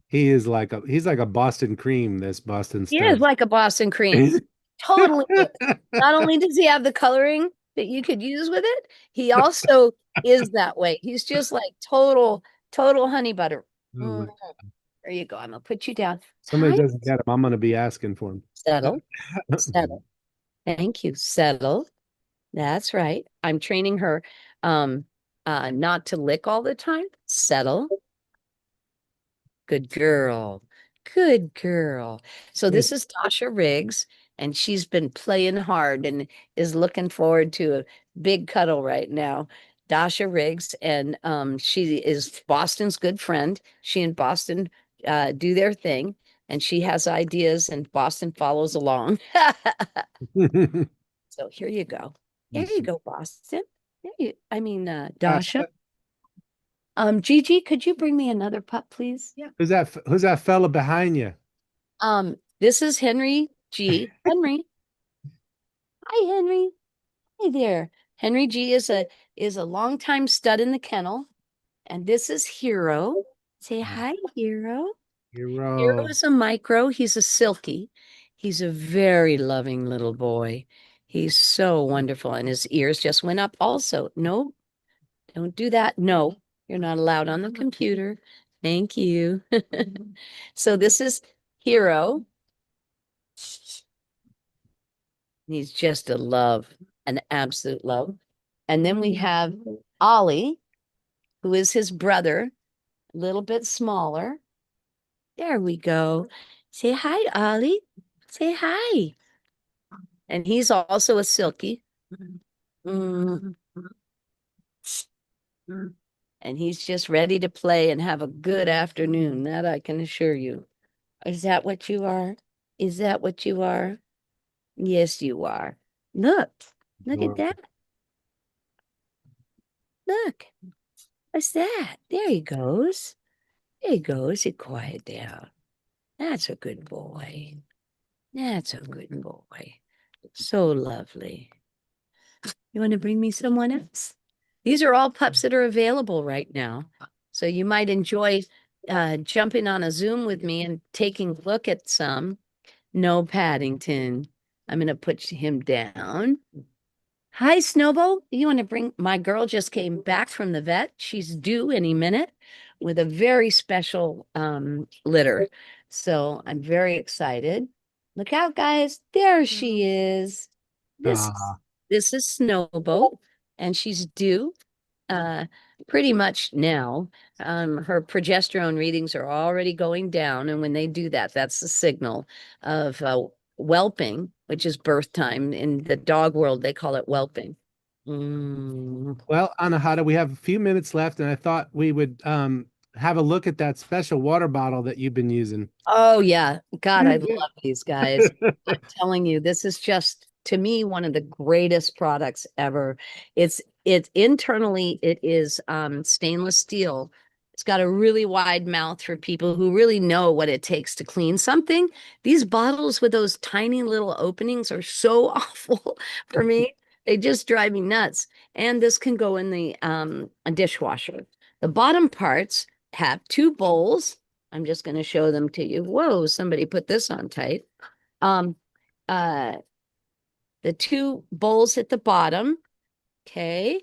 He's like a Boston cream, this Boston He is Stubbs. like a Boston cream. Totally is. Not only does he have the coloring that you could use with it, he also is that way. He's just like total honey butter. Oh Mm, my. there you go. I'm gonna put you down. Somebody Hi, doesn't get him. I'm gonna be asking for him. settle, settle. Thank you. Settle. That's right. I'm training her not to lick all the time. Settle. Good girl. Good girl. So this is Tasha Riggs, and she's been playing hard and is looking forward to a big cuddle right now. Dasha Riggs, and she is Boston's good friend. She and Boston do their thing, and she has ideas, and Boston follows along. So here you go. There you go, Boston. Uh, Dasha. Gigi, could you bring me another pup, please? Yeah. who's that fella behind you? This is Henry G. Henry. Hi, Henry. Hey there. Henry G is a longtime stud in the kennel. And this is Hero. Say hi, Hero. Hero Hero. is a micro. He's a silky. He's a very loving little boy. He's so wonderful. And his ears just went up also. No, don't do that. No, you're not allowed on the computer. Thank you. So this is Hero. He's just a love, an absolute love. And then we have Ollie, who is his brother, a little bit smaller. There we go. Say hi, Ollie. Say hi. And he's also a silky. Mm. And he's just ready to play and have a good afternoon. That I can assure you. Is that what you are? Is that what you are? Yes, you are. Look at that. Look, what's that? There he goes. There he goes. He quiet down. That's a good boy. That's a good boy. So lovely. You want to bring me someone else? These are all pups that are available right now. So you might enjoy jumping on a Zoom with me and taking a look at some. No, Paddington. I'm going to put him down. Hi, Snowball. You want to bring my girl just came back from the vet. She's due any minute with a very special litter. So I'm very excited. Look out, guys. There she is. This Ah, this is Snowball, and she's due uh pretty much now. Her progesterone readings are already going down, and when they do that, that's the signal of whelping, which is birth time. In the dog world, they call it whelping. Mm. well, Anahata, we have a few minutes left, and I thought we would have a look at that special water bottle that you've been using. Oh yeah, God, I love these guys. I'm telling you, this is just to me one of the greatest products ever. It's internally it is stainless steel. It's got a really wide mouth for people who really know what it takes to clean something. These bottles with those tiny little openings are so awful for me. They just drive me nuts. And this can go in the a dishwasher. The bottom parts have two bowls. I'm just going to show them to you. Whoa, somebody put this on tight. Um, uh, the two bowls at the bottom. Okay.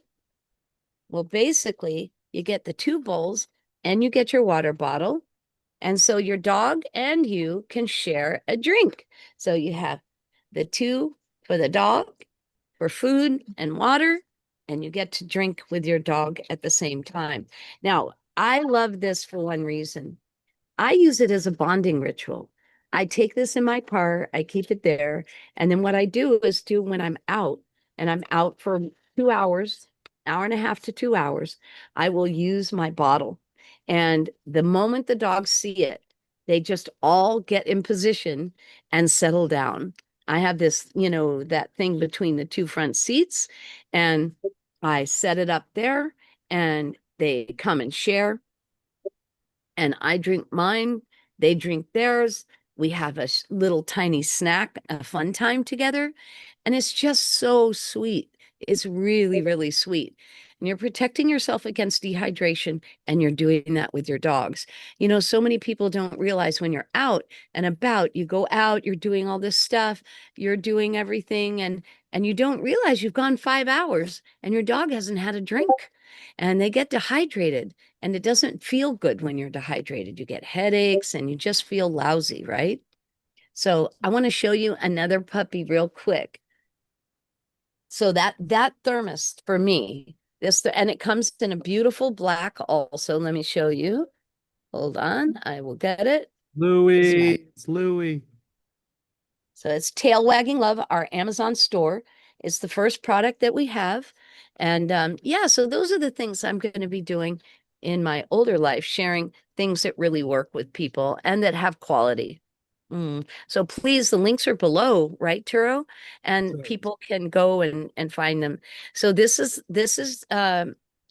Well, basically, you get the two bowls and you get your water bottle. And so your dog and you can share a drink. So you have the two for the dog, for food and water, and you get to drink with your dog at the same time. Now, I love this for one reason. I use it as a bonding ritual. I take this in my car, I keep it there. And then what I do is do when I'm out and I'm out for 2 hours, hour and a half to 2 hours, I will use my bottle. And the moment the dogs see it, they just all get in position and settle down. I have this, that thing between the two front seats, and I set it up there and they come and share, and I drink mine, they drink theirs. We have a little tiny snack, a fun time together. And it's just so sweet. It's really, really sweet. And you're protecting yourself against dehydration, and you're doing that with your dogs. So many people don't realize when you're out and about, you go out, you're doing all this stuff, you're doing everything, and you don't realize you've gone 5 hours and your dog hasn't had a drink, and they get dehydrated. And it doesn't feel good when you're dehydrated. You get headaches and you just feel lousy, right? So I want to show you another puppy real quick. So that thermos for me, and it comes in a beautiful black also. Let me show you. Hold on, I will get it. Louie, it's Louie. So it's Tail Wagging Love, our Amazon store. It's the first product that we have. And yeah, so those are the things I'm going to be doing in my older life, sharing things that really work with people and that have quality. So please, the links are below, right, Turo? And So people can go and find them. So this is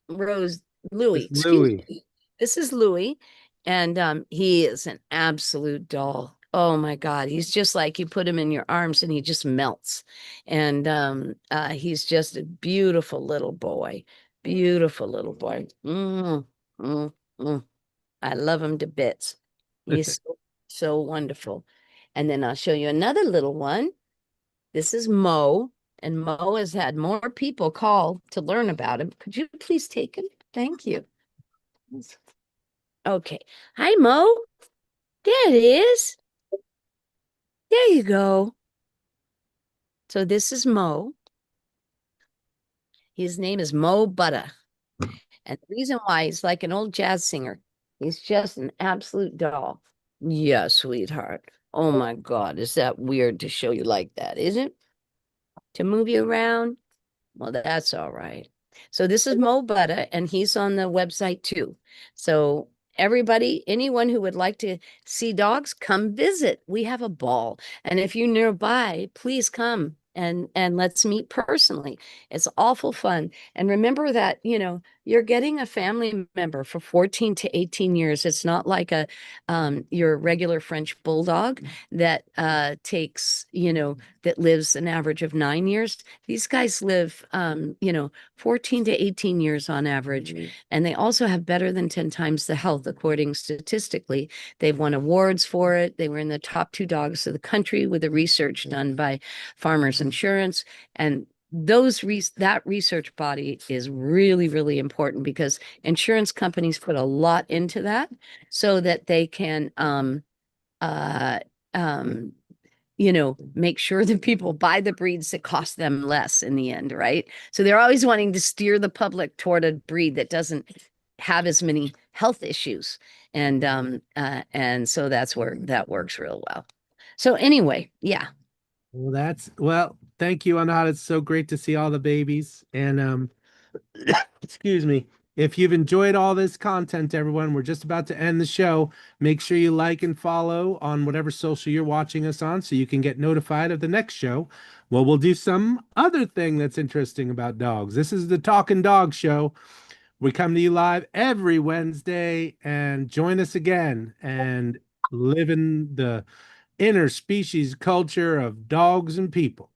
Rose Louis, it's excuse Louis. me. This is Louis, and he is an absolute doll. Oh my God, he's just like you put him in your arms and he just melts. And he's just a beautiful little boy. Beautiful little boy. Mm, mm. I love him to bits. He's so wonderful. And then I'll show you another little one. This is Mo, and Mo has had more people call to learn about him. Could you please take him? Thank you. Okay. Hi, Mo. There it is. There you go. So this is Mo. His name is Mo Butter. And the reason why he's like an old jazz singer, he's just an absolute doll. Yeah, sweetheart. Oh my God, is that weird to show you like that, is it? To move you around? Well, that's all right. So this is Mo Butter, and he's on the website too. So everybody, anyone who would like to see dogs, come visit. We have a ball. And if you're nearby, please come and let's meet personally. It's awful fun. And remember that, you're getting a family member for 14 to 18 years. It's not like your regular French bulldog that takes, that lives an average of 9 years. These guys live, 14 to 18 years on average. And they also have better than 10 times the health, according statistically. They've won awards for it. They were in the top 2 dogs of the country with the research done by Farmers Insurance. And that research body is really, really important because insurance companies put a lot into that so that they can uh, um, make sure that people buy the breeds that cost them less in the end, right? So they're always wanting to steer the public toward a breed that doesn't have as many health issues. And so that's where that works real well. So anyway, yeah. Well, thank you, Anahata. It's so great to see all the babies. And excuse me. If you've enjoyed all this content, everyone, we're just about to end the show. Make sure you like and follow on whatever social you're watching us on so you can get notified of the next show. Well, we'll do some other thing that's interesting about dogs. This is the Talking Dog Show. We come to you live every Wednesday, and join us again and live in the interspecies culture of dogs and people.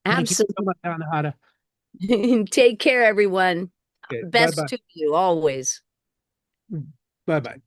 Thank you so Absolutely. much, Anahata. Take care, everyone. Okay, Best bye-bye. to you always. Bye-bye.